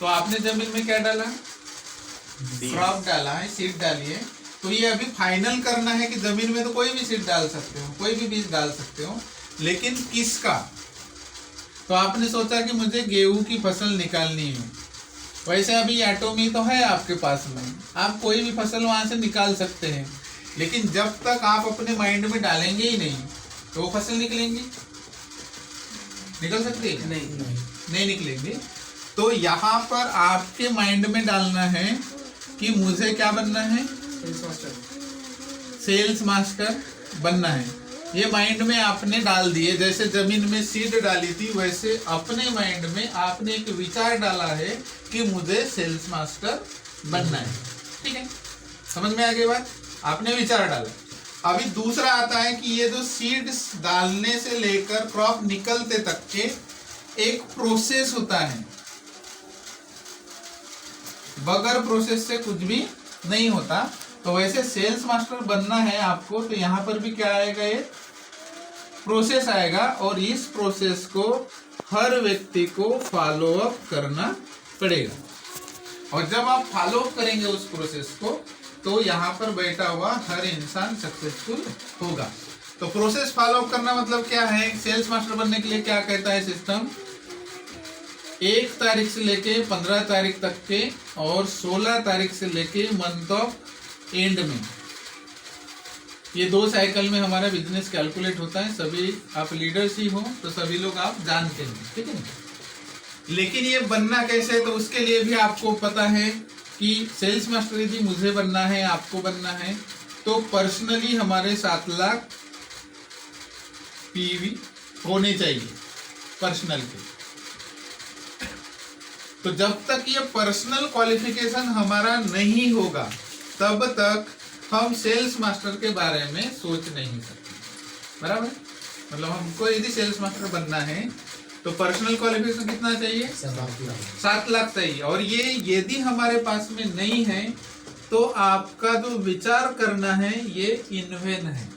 तो आपने जमीन में क्या डाला, क्रॉप डाला है, सीड डाली है। तो ये अभी फाइनल करना है कि जमीन में तो कोई भी सीड डाल सकते हो, कोई भी बीज डाल सकते हो, लेकिन किसका। तो आपने सोचा कि मुझे गेहूं की फसल निकालनी है। वैसे अभी एटोमी तो है आपके पास में, आप कोई भी फसल वहां से निकाल सकते हैं, लेकिन जब तक आप अपने माइंड में डालेंगे ही नहीं तो वो फसल निकलेंगी, निकल सकती है? नहीं निकलेंगी। तो यहाँ पर आपके माइंड में डालना है कि मुझे क्या बनना है, सेल्स मास्टर बनना है। ये माइंड में आपने डाल दिए, जैसे जमीन में सीड डाली थी वैसे अपने माइंड में आपने एक विचार डाला है कि मुझे सेल्स मास्टर बनना है। ठीक है, समझ में आ गई बात, आपने विचार डाला। अभी दूसरा आता है कि ये जो सीड्स डालने से लेकर क्रॉप निकलते तक के एक प्रोसेस होता है, बगैर प्रोसेस से कुछ भी नहीं होता। तो वैसे सेल्स मास्टर बनना है आपको, तो यहाँ पर भी क्या आएगा, ये प्रोसेस आएगा, और इस प्रोसेस को हर व्यक्ति को फॉलो अप करना पड़ेगा। और जब आप फॉलो अप करेंगे उस प्रोसेस को, तो यहाँ पर बैठा हुआ हर इंसान सक्सेसफुल होगा। तो प्रोसेस फॉलो अप करना मतलब क्या है, सेल्स मास्टर बनने के लिए क्या कहता है सिस्टम, 1 तारीख से लेके 15 तारीख तक के और 16 तारीख से लेके मंथ ऑफ एंड में, ये 2 साइकिल में हमारा बिजनेस कैलकुलेट होता है। सभी आप लीडर्स ही हो तो सभी लोग आप जानते हैं, ठीक है। लेकिन ये बनना कैसे है, तो उसके लिए भी आपको पता है कि सेल्स मास्टर यदि मुझे बनना है, आपको बनना है, तो पर्सनली हमारे 7 लाख पीवी होने चाहिए पर्सनल के। तो जब तक ये पर्सनल क्वालिफिकेशन हमारा नहीं होगा तब तक हम सेल्स मास्टर के बारे में सोच नहीं सकते, बराबर। मतलब हमको यदि सेल्स मास्टर बनना है तो पर्सनल क्वालिफिकेशन कितना चाहिए, 7 लाख चाहिए। और ये यदि हमारे पास में नहीं है तो आपका जो विचार करना है ये इनवेन है,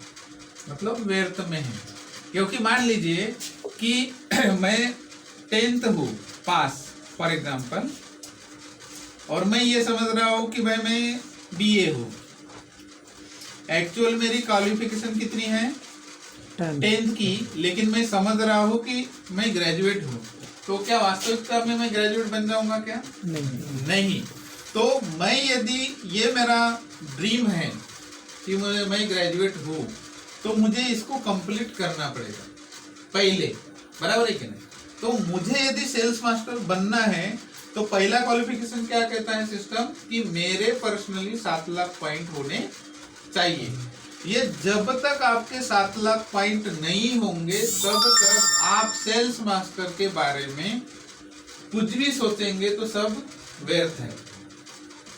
मतलब व्यर्थ में है। क्योंकि मान लीजिए कि मैं 10th हूँ पास फॉर एग्जाम्पल, और मैं ये समझ रहा हूँ कि भाई मैं बीए हूँ, एक्चुअल मेरी क्वालिफिकेशन कितनी है 10th की, लेकिन मैं समझ रहा हूँ कि मैं ग्रेजुएट हूँ। तो क्या वास्तविकता में मैं ग्रेजुएट बन जाऊंगा क्या, नहीं। तो मैं यदि ये मेरा ड्रीम है कि मैं ग्रेजुएट हूँ, तो मुझे इसको कंप्लीट करना पड़ेगा पहले, बराबर है कि नहीं। तो मुझे यदि सेल्स मास्टर बनना है तो पहला क्वालिफिकेशन क्या कहता है सिस्टम, कि मेरे पर्सनली 7 लाख पॉइंट होने चाहिए। ये जब तक आपके 7 लाख पॉइंट नहीं होंगे तब तक आप सेल्स मास्टर के बारे में कुछ भी सोचेंगे तो सब व्यर्थ है,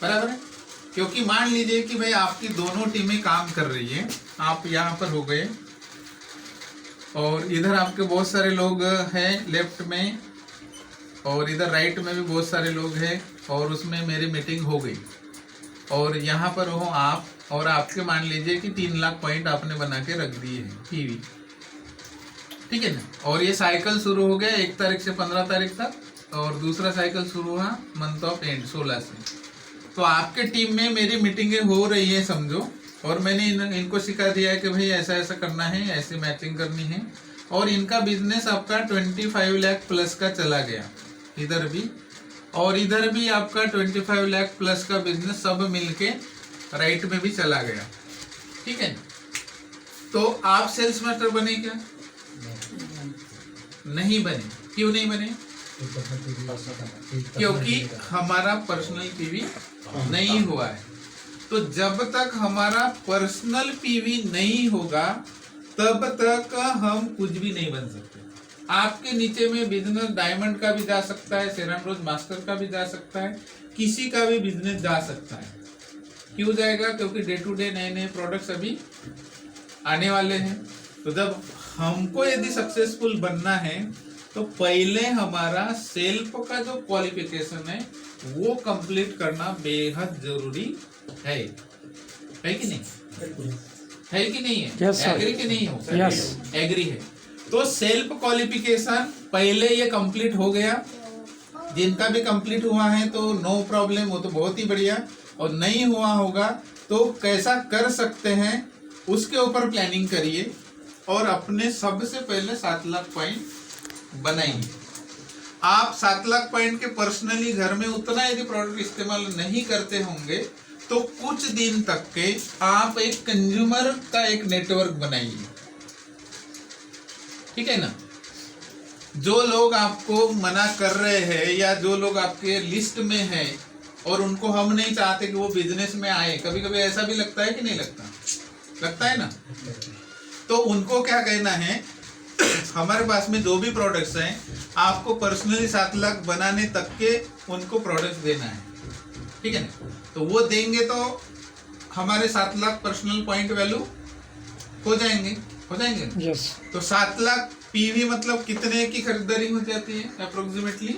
बराबर है। क्योंकि मान लीजिए कि भाई आपकी दोनों टीमें काम कर रही है, आप यहाँ पर हो गए और इधर आपके बहुत सारे लोग हैं लेफ्ट में, और इधर राइट में भी बहुत सारे लोग हैं, और उसमें मेरी मीटिंग हो गई, और यहाँ पर हो आप, और आपके मान लीजिए कि 3 लाख पॉइंट आपने बना के रख दिए हैं पीवी, ठीक है ना। और ये साइकिल शुरू हो गया 1 तारीख से 15 तारीख तक, और दूसरा साइकिल शुरू हुआ मंथ ऑफ एंड 16 से। तो आपके टीम में मेरी मीटिंगें हो रही है समझो, और मैंने इनको सिखा दिया है कि भाई ऐसा ऐसा करना है, ऐसी मैचिंग करनी है, और इनका बिजनेस आपका 25 लाख प्लस का चला गया इधर भी, और इधर भी आपका 25 लाख प्लस का बिजनेस सब मिलके राइट में भी चला गया, ठीक है। तो आप सेल्स मास्टर बने क्या, नहीं बने। क्यों नहीं बने, क्योंकि हमारा पर्सनल पीवी नहीं हुआ है। तो जब तक हमारा पर्सनल पीवी नहीं होगा तब तक हम कुछ भी नहीं बन सकते। आपके नीचे में बिजनेस डायमंड का भी जा सकता है, सेरन रोज मास्टर का भी जा सकता है, किसी का भी बिजनेस जा सकता है। क्यों जाएगा, क्योंकि डे टू डे नए नए प्रोडक्ट्स अभी आने वाले हैं। तो जब हमको यदि सक्सेसफुल बनना है तो पहले हमारा सेल्फ का जो क्वालिफिकेशन है वो कंप्लीट करना बेहद जरूरी है कि नहीं, है कि नहीं है, एग्री कि नहीं हो, एग्री है। तो सेल्फ क्वालिफिकेशन पहले ये कंप्लीट हो गया, जिनका भी कंप्लीट हुआ है तो नो प्रॉब्लम, वो तो बहुत ही बढ़िया, और नहीं हुआ होगा तो कैसा कर सकते हैं उसके ऊपर प्लानिंग करिए और अपने सबसे पहले 7 लाख पॉइंट बनाइए। आप 7 लाख पॉइंट के पर्सनली घर में उतना यदि प्रोडक्ट इस्तेमाल नहीं करते होंगे तो कुछ दिन तक के आप एक कंज्यूमर का एक नेटवर्क बनाइए, ठीक है ना। जो लोग आपको मना कर रहे हैं या जो लोग आपके लिस्ट में हैं और उनको हम नहीं चाहते कि वो बिजनेस में आए, कभी कभी ऐसा भी लगता है कि नहीं लगता, लगता है ना। तो उनको क्या कहना है, हमारे पास में जो भी प्रोडक्ट्स हैं आपको पर्सनली 7 लाख बनाने तक के उनको प्रोडक्ट्स देना है, ठीक है ना। तो वो देंगे तो हमारे 7 लाख पर्सनल पॉइंट वैल्यू हो जाएंगे yes. तो 7 लाख पीवी मतलब कितने की खरीदारी हो जाती है अप्रोक्सीमेटली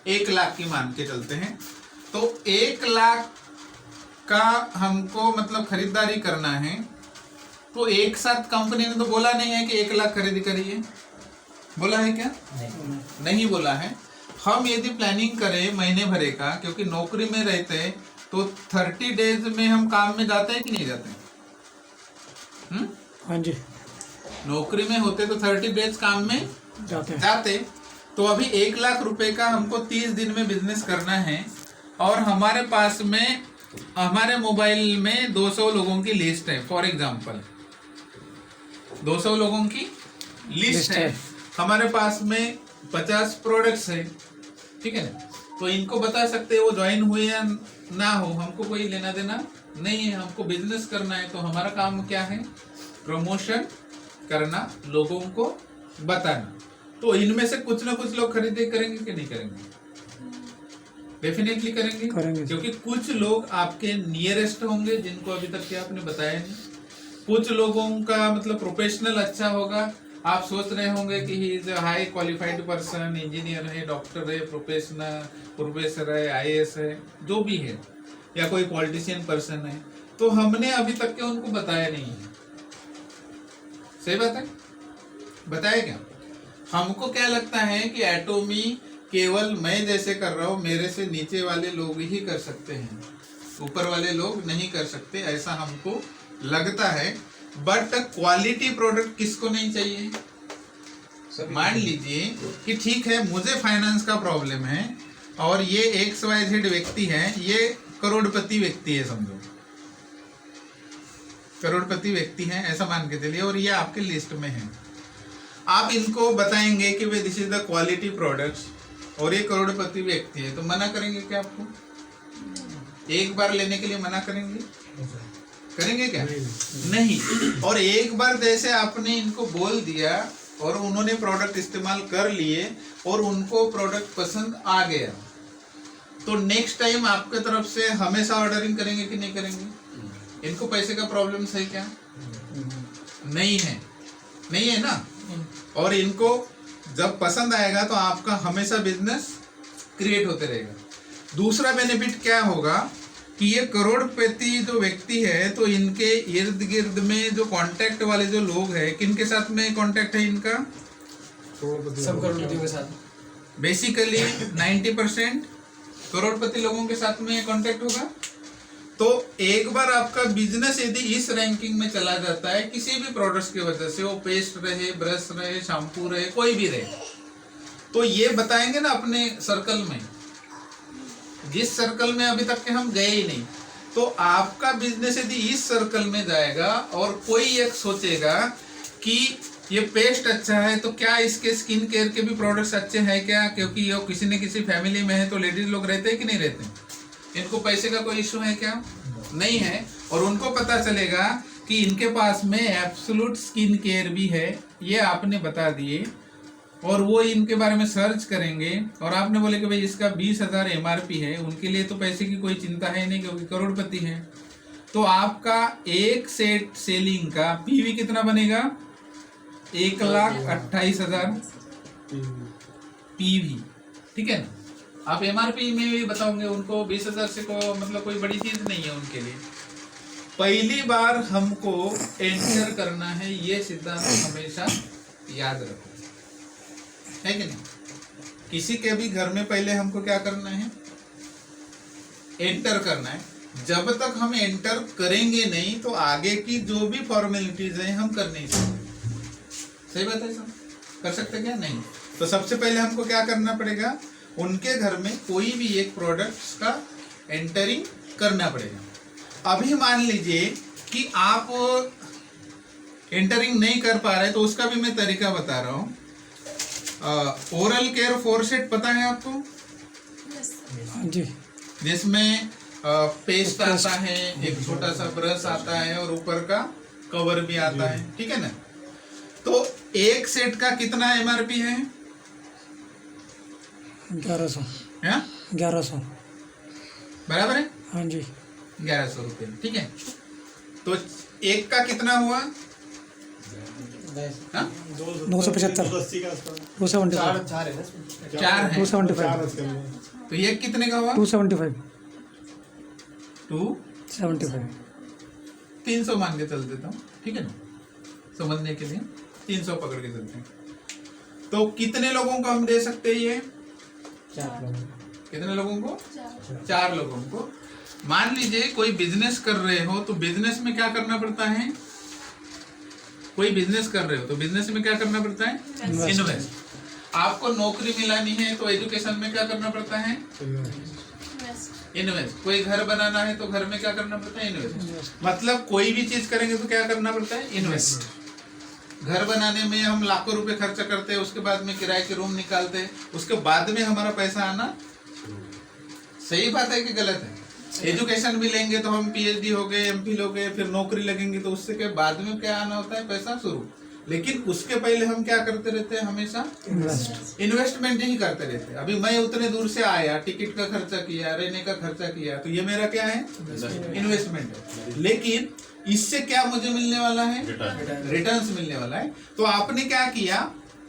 1 लाख की मान के चलते हैं। तो 1 लाख का हमको मतलब खरीदारी करना है, तो एक साथ कंपनी ने तो बोला नहीं है कि 1 लाख खरीदी करिए, बोला है क्या? नहीं बोला है। हम यदि प्लानिंग करें महीने भरे का, क्योंकि नौकरी में रहते हैं तो 30 डेज में हम काम में जाते हैं कि नहीं जाते? हाँ जी, नौकरी में होते तो 30 डेज काम में जाते। तो अभी 1 लाख रुपए का हमको 30 दिन में बिजनेस करना है और हमारे पास में हमारे मोबाइल में 200 लोगों की लिस्ट है, फॉर एग्जांपल 200 लोगों की लिस्ट है, हमारे पास में 50 प्रोडक्ट्स है, ठीक है ना। तो इनको बता सकते हैं वो ज्वाइन हुए या ना हो, हमको कोई लेना देना नहीं है, हमको बिजनेस करना है। तो हमारा काम क्या है? प्रमोशन करना, लोगों को बताना। तो इनमें से कुछ ना कुछ लोग खरीदे करेंगे कि नहीं करेंगे? डेफिनेटली करेंगे, क्योंकि कुछ लोग आपके नियरेस्ट होंगे जिनको अभी तक क्या आपने बताया नहीं। कुछ लोगों का मतलब प्रोफेशनल अच्छा होगा, आप सोच रहे होंगे कि he is high qualified person, engineer है, डॉक्टर है, प्रोफेसर है, आईएएस है, जो भी है, या कोई पॉलिटिशियन पर्सन है, तो हमने अभी तक के उनको बताया नहीं है। सही बात है, बताया क्या? हमको क्या लगता है कि एटोमी केवल मैं जैसे कर रहा हूं, मेरे से नीचे वाले लोग ही कर सकते हैं, ऊपर वाले लोग नहीं कर सकते, ऐसा हमको लगता है। बट क्वालिटी प्रोडक्ट किसको नहीं चाहिए? मान लीजिए कि ठीक है, मुझे फाइनेंस का प्रॉब्लम है और ये XYZ व्यक्ति है, ये करोड़पति व्यक्ति है, समझो करोड़पति व्यक्ति है, ऐसा मान के चलिए, और ये आपके लिस्ट में है। आप इनको बताएंगे कि way this is the quality products और ये करोड़पति व्यक्ति है, तो मना करेंगे क्या आपको? एक बार लेने के लिए मना करेंगे क्या? नहीं। और एक बार जैसे आपने इनको बोल दिया और उन्होंने प्रोडक्ट इस्तेमाल कर लिए और उनको प्रोडक्ट पसंद आ गया, तो नेक्स्ट टाइम आपके तरफ से हमेशा ऑर्डरिंग करेंगे कि नहीं करेंगे? इनको पैसे का प्रॉब्लम है क्या? नहीं है ना। और इनको जब पसंद आएगा तो आपका हमेशा बिजनेस क्रिएट होते रहेगा। दूसरा बेनिफिट क्या होगा कि ये करोड़पति जो व्यक्ति है, तो इनके इर्द गिर्द में जो कांटेक्ट वाले जो लोग हैं, किनके साथ में कांटेक्ट है इनका? सब करोड़पतियों के साथ। बेसिकली 90% करोड़पति लोगों के साथ में कांटेक्ट होगा। तो एक बार आपका बिजनेस यदि इस रैंकिंग में चला जाता है किसी भी प्रोडक्ट्स की वजह से, वो पेस्ट रहे, ब्रश रहे, शैम्पू रहे, कोई भी रहे, तो ये बताएंगे ना अपने सर्कल में, जिस सर्कल में अभी तक के हम गए ही नहीं, तो आपका बिजनेस यदि इस सर्कल में जाएगा और कोई एक सोचेगा कि ये पेस्ट अच्छा है, तो क्या इसके स्किन केयर के भी प्रोडक्ट्स अच्छे हैं क्या? क्योंकि ये किसी न किसी फैमिली में है, तो लेडीज लोग रहते हैं कि नहीं रहते? इनको पैसे का कोई इश्यू है क्या? नहीं है। और उनको पता चलेगा कि इनके पास में एब्सोल्यूट स्किन केयर भी है, ये आपने बता दिए, और वो इनके बारे में सर्च करेंगे और आपने बोले कि भाई इसका 20,000 MRP है, उनके लिए तो पैसे की कोई चिंता है नहीं क्योंकि करोड़पति है। तो आपका एक सेट सेलिंग का पीवी कितना बनेगा? 1,28,000 पीवी, ठीक है ना। आप MRP में भी बताओगे उनको, 20,000 से को मतलब कोई बड़ी चीज नहीं है उनके लिए। पहली बार हमको एंटर करना है, ये सिद्धांत हमेशा याद रखो, है कि नहीं? किसी के भी घर में पहले हमको क्या करना है, एंटर करना है। जब तक हम एंटर करेंगे नहीं तो आगे की जो भी फॉर्मेलिटीज है हम कर नहीं सकते। सही बात है सर, कर सकते क्या? नहीं। तो सबसे पहले हमको क्या करना पड़ेगा, उनके घर में कोई भी एक प्रोडक्ट्स का एंटरिंग करना पड़ेगा। अभी मान लीजिए कि आप एंटरिंग नहीं कर पा रहे तो उसका भी मैं तरीका बता रहा हूँ। ओरल केयर फोरसेट पता है आपको? जी। जिसमें पेस्ट आता है, एक छोटा सा ब्रश आता है और ऊपर का कवर भी आता है, ठीक है ना? तो एक सेट का कितना एमआरपी है? 1100। 1100 बराबर है? हाँ जी। 1100 रुपये, ठीक है। तो एक का कितना हुआ? 275। 275। चार है। 275। तो ये कितने का हुआ? 275। 275। 300 मान के चल देता हूँ, ठीक है ना, समझने के लिए 300 पकड़ के चलते हैं। तो कितने लोगों को हम दे सकते हैं ये? 4 लोग। कितने लोगों को? 4 लोगों को। मान लीजिए कोई बिजनेस कर रहे हो तो बिजनेस में क्या करना पड़ता है? कोई बिजनेस कर रहे हो तो बिजनेस में क्या करना पड़ता है? इन्वेस्ट। आपको नौकरी मिलानी है तो एजुकेशन में क्या करना पड़ता है? इन्वेस्ट। कोई घर बनाना है तो घर में क्या करना पड़ता है? इन्वेस्ट। मतलब कोई भी चीज करेंगे तो क्या करना पड़ता है? इन्वेस्ट। घर बनाने में हम लाखों रुपए खर्चा करते हैं, उसके बाद में किराए के रूम निकालते हैं, उसके बाद में हमारा पैसा आना। सही बात है कि गलत है? एजुकेशन भी लेंगे तो हम पीएचडी हो गए, एमफिल हो गए, फिर नौकरी लगेंगे तो उससे के बाद में क्या आना होता है? पैसा शुरू। लेकिन उसके पहले हम क्या करते रहते हैं? हमेशा इन्वेस्टमेंट ही करते रहते हैं। अभी मैं उतने दूर से आया, टिकट का खर्चा किया, रहने का खर्चा किया, तो ये मेरा क्या है? इन्वेस्टमेंट है। लेकिन इससे क्या मुझे मिलने वाला है? रिटर्न्स मिलने वाला है। तो आपने क्या किया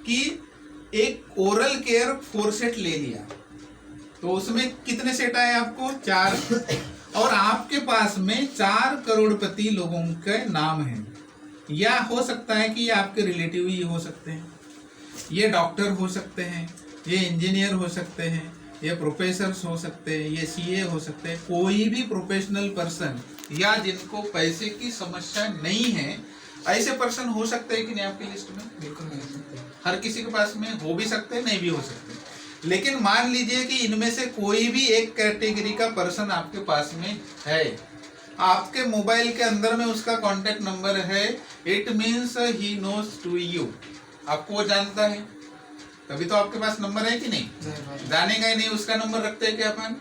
कि एक ओरल केयर फोरसेट ले लिया, तो उसमें कितने सेट आए आपको? 4। और आपके पास में 4 करोड़पति लोगों के नाम हैं। या हो सकता है कि ये आपके रिलेटिव ही हो सकते हैं, ये डॉक्टर हो सकते हैं, ये इंजीनियर हो सकते हैं, ये प्रोफेसर हो सकते हैं, ये सीए हो सकते हैं। कोई भी प्रोफेशनल पर्सन या जिनको पैसे की समस्या नहीं है, ऐसे पर्सन हो सकते हैं कि नहीं आपकी लिस्ट में? बिल्कुल नहीं हो सकते। हर किसी के पास में हो भी सकते हैं, नहीं भी हो सकते। लेकिन मान लीजिए कि इनमें से कोई भी एक कैटेगरी का पर्सन आपके पास में है, आपके मोबाइल के अंदर में उसका कांटेक्ट नंबर है, it means he knows to you. आपको वो जानता है, तभी तो आपके पास नंबर है कि नहीं? जानेगा ही नहीं, उसका नंबर रखते हैं क्या अपन?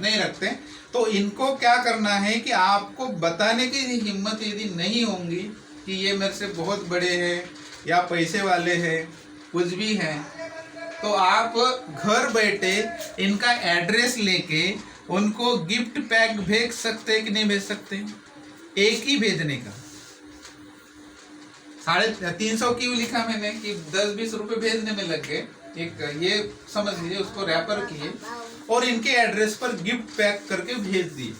नहीं रखते। तो इनको क्या करना है कि आपको बताने की हिम्मत यदि नहीं होंगी कि ये मेरे से बहुत बड़े हैं या पैसे वाले हैं, कुछ भी हैं, तो आप घर बैठे इनका एड्रेस लेके उनको गिफ्ट पैक भेज सकते हैं कि नहीं भेज सकते? एक ही भेजने का 350 क्यों लिखा मैंने कि 10-20 रुपए भेजने में लग गए। एक ये समझ लीजिए, उसको रैपर किए और इनके एड्रेस पर गिफ्ट पैक करके भेज दिए,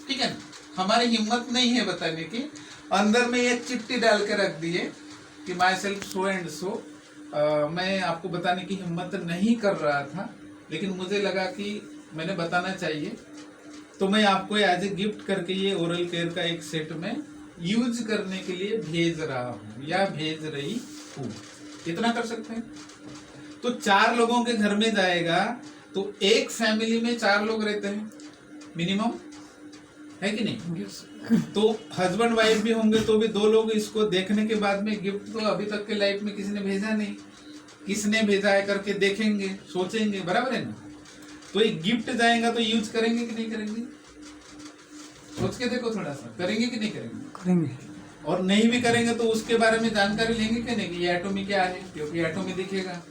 ठीक है ना? हमारी हिम्मत नहीं है बताने की। अंदर में एक चिट्ठी डाल के रख दिए कि my self so and so, मैं आपको बताने की हिम्मत नहीं कर रहा था, लेकिन मुझे लगा कि मैंने बताना चाहिए, तो मैं आपको एज ए गिफ्ट करके ये ओरल केयर का एक सेट में यूज करने के लिए भेज रहा हूँ या भेज रही हूँ। इतना कर सकते हैं। तो 4 लोगों के घर में जाएगा, तो एक फैमिली में 4 लोग रहते हैं मिनिमम, है कि नहीं? तो हस्बैंड वाइफ भी होंगे तो भी 2 लोग इसको देखने के बाद में गिफ्ट तो अभी तक के लाइफ में किसी ने भेजा नहीं, किसने भेजा है करके देखेंगे, सोचेंगे, बराबर है ना? तो ये गिफ्ट जाएगा तो यूज करेंगे कि नहीं करेंगे? सोच के देखो थोड़ा सा, करेंगे कि नहीं करेंगे? करेंगे। और नहीं भी करेंगे तो उसके बारे में जानकारी लेंगे कि नहीं कि ये एटोमी क्या है, क्योंकि एटोमी दिखेगा,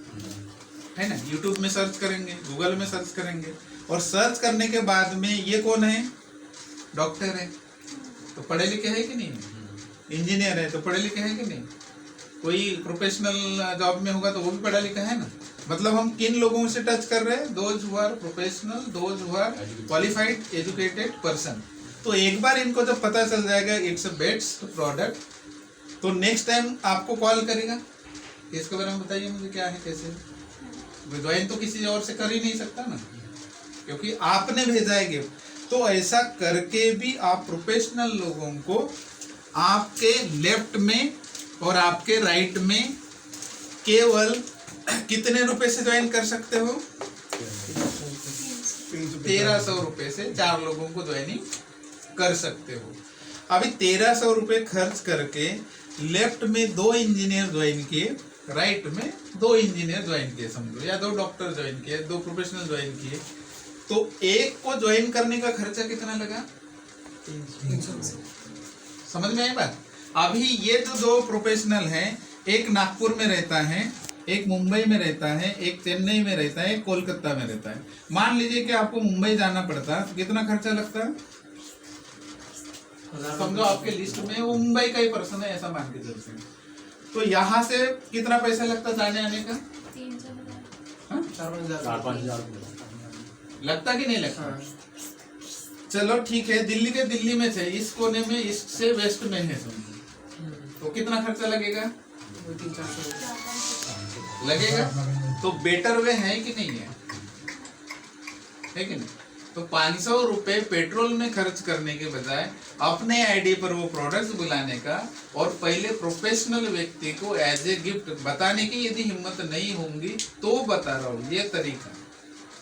है ना? यूट्यूब में सर्च करेंगे, गूगल में सर्च करेंगे, और सर्च करने के बाद में ये कौन है? डॉक्टर है, तो पढ़े लिखे है कि नहीं? इंजीनियर है तो पढ़े लिखे है कि नहीं? कोई प्रोफेशनल जॉब में होगा तो वो भी पढ़ा लिखा है ना? मतलब हम किन लोगों से टच कर रहे हैं? Those who are professional, those who are qualified educated person. तो एक बार इनको जब पता चल जाएगा इट्स अ बेस्ट प्रोडक्ट, तो नेक्स्ट टाइम आपको कॉल करेगा, इसके बारे में बताइए मुझे क्या है, कैसे, ज्वाइन तो किसी और से कर ही नहीं सकता ना, क्योंकि आपने भेजा है गिफ्ट। तो ऐसा करके भी आप प्रोफेशनल लोगों को आपके लेफ्ट में और आपके राइट में केवल कितने रुपए से ज्वाइन कर सकते हो? 1300 रुपए से 4 लोगों को ज्वाइनिंग कर सकते हो। अभी 1300 रुपए खर्च करके लेफ्ट में 2 इंजीनियर ज्वाइन किए, राइट में 2 इंजीनियर ज्वाइन किए समझो, या 2 डॉक्टर ज्वाइन किए, 2 प्रोफेशनल ज्वाइन किए, तो एक को ज्वाइन करने का खर्चा कितना लगा? 300। समझ में आई बात? अभी ये जो 2 प्रोफेशनल हैं, एक नागपुर में रहता है, एक मुंबई में रहता है, एक चेन्नई में रहता है, एक कोलकाता में रहता है। मान लीजिए कि आपको मुंबई जाना पड़ता, तो कितना खर्चा लगता है? समझो आपके लिस्ट में वो मुंबई का ही पर्सन है, ऐसा मान के चलते हैं, तो यहाँ से कितना पैसा लगता जाने आने का? 4-5 लगता कि नहीं लगता? चलो ठीक है, दिल्ली के दिल्ली में से इस कोने में, इससे वेस्ट में है समझो, तो कितना खर्चा लगेगा? 300-400 लगेगा। तो बेटर वे है कि नहीं है? है कि नहीं? तो 500 रुपए पेट्रोल में खर्च करने के बजाय अपने आईडी पर वो प्रोडक्ट्स बुलाने का, और पहले प्रोफेशनल व्यक्ति को एज ए गिफ्ट बताने की यदि हिम्मत नहीं होंगी तो बता रहा हूँ, ये तरीका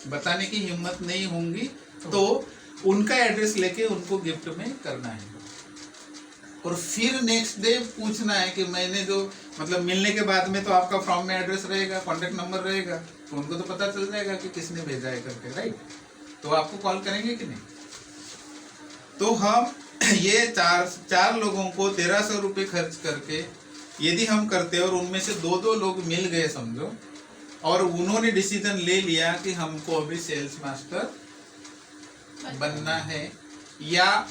बताने की हिम्मत नहीं होंगी तो उनका एड्रेस लेके उनको गिफ्ट में करना है, और फिर नेक्स्ट डे पूछना है कि मैंने जो मतलब मिलने के बाद में तो आपका फॉर्म में एड्रेस रहेगा, कॉन्टेक्ट नंबर रहेगा, तो उनको तो पता चल जाएगा कि किसने भेजा है करके, राइट? तो आपको कॉल करेंगे कि नहीं? तो हम ये चार लोगों को 1300 रुपये खर्च करके यदि हम करते और उनमें से 2 लोग मिल गए समझो, और उन्होंने डिसीजन ले लिया कि हमको अभी सेल्स मास्टर बनना है, या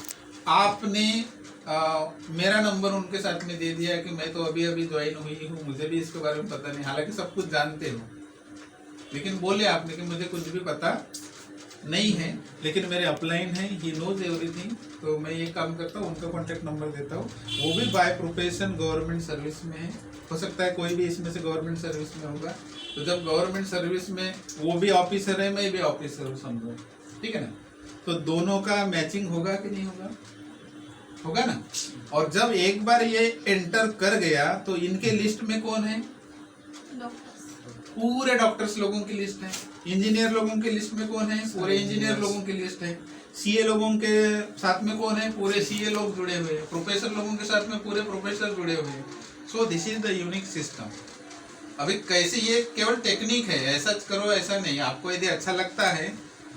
आपने मेरा नंबर उनके साथ में दे दिया कि मैं तो अभी अभी ज्वाइन हुई हूँ, मुझे भी इसके बारे में पता नहीं, हालांकि सब कुछ जानते हो, लेकिन बोले आपने कि मुझे कुछ भी पता नहीं है, लेकिन मेरे अपलाइन है, ही नोज एवरीथिंग, तो मैं ये काम करता हूँ, उनका कॉन्टेक्ट नंबर देता हूँ, वो भी बाय प्रोफेशन गवर्नमेंट सर्विस में है, हो सकता है कोई भी इसमें से गवर्नमेंट सर्विस में होगा, तो जब गवर्नमेंट सर्विस में वो भी ऑफिसर है, मैं भी ऑफिसर हूँ समझो, ठीक है ना? तो दोनों का मैचिंग होगा कि नहीं होगा? होगा ना? और जब एक बार ये एंटर कर गया तो इनके लिस्ट में कौन है? पूरे डॉक्टर्स लोगों की लिस्ट है। इंजीनियर लोगों के लिस्ट में कौन है? पूरे इंजीनियर लोगों की लिस्ट है। सीए लोगों के साथ में कौन है? पूरे सीए लोग जुड़े हुए हैं। प्रोफेसर लोगों के साथ में पूरे प्रोफेसर जुड़े हुए हैं। So this is the unique system. अभी कैसे, ये केवल टेक्निक है, ऐसा करो ऐसा नहीं। आपको यदि अच्छा लगता है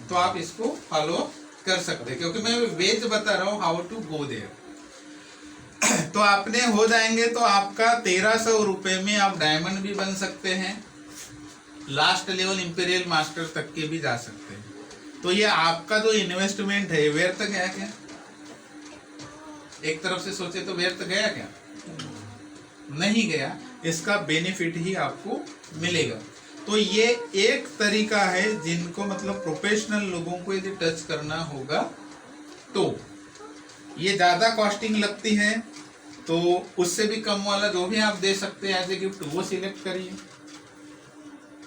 तो आप इसको फॉलो कर सकते हैं, क्योंकि मैं वेज बता रहा हूँ हाउ टू गो देयर। तो आपने हो जाएंगे तो आपका 1300 रुपए में आप डायमंड भी बन सकते हैं, लास्ट लेवल इंपीरियल मास्टर तक के भी जा सकते हैं। तो ये आपका जो इन्वेस्टमेंट है व्यर्थ गया क्या? एक तरफ से सोचे तो व्यर्थ गया क्या? नहीं गया, इसका बेनिफिट ही आपको मिलेगा। तो ये एक तरीका है जिनको मतलब प्रोफेशनल लोगों को यदि टच करना होगा तो ये ज्यादा कॉस्टिंग लगती है, तो उससे भी कम वाला जो भी आप दे सकते हैं एज ए गिफ्ट वो सिलेक्ट करिए,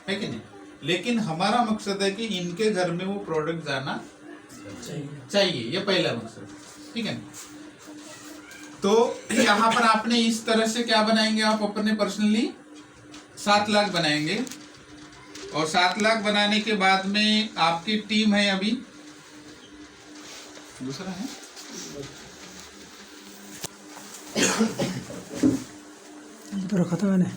है कि नहीं? लेकिन हमारा मकसद है कि इनके घर में वो प्रोडक्ट जाना चाहिए, ये पहला मकसद, ठीक है ना? तो यहाँ पर आपने इस तरह से क्या बनाएंगे, आप अपने पर्सनली 7 लाख बनाएंगे, और 7 लाख बनाने के बाद में आपकी टीम है, अभी दूसरा है तो रखा था मैंने।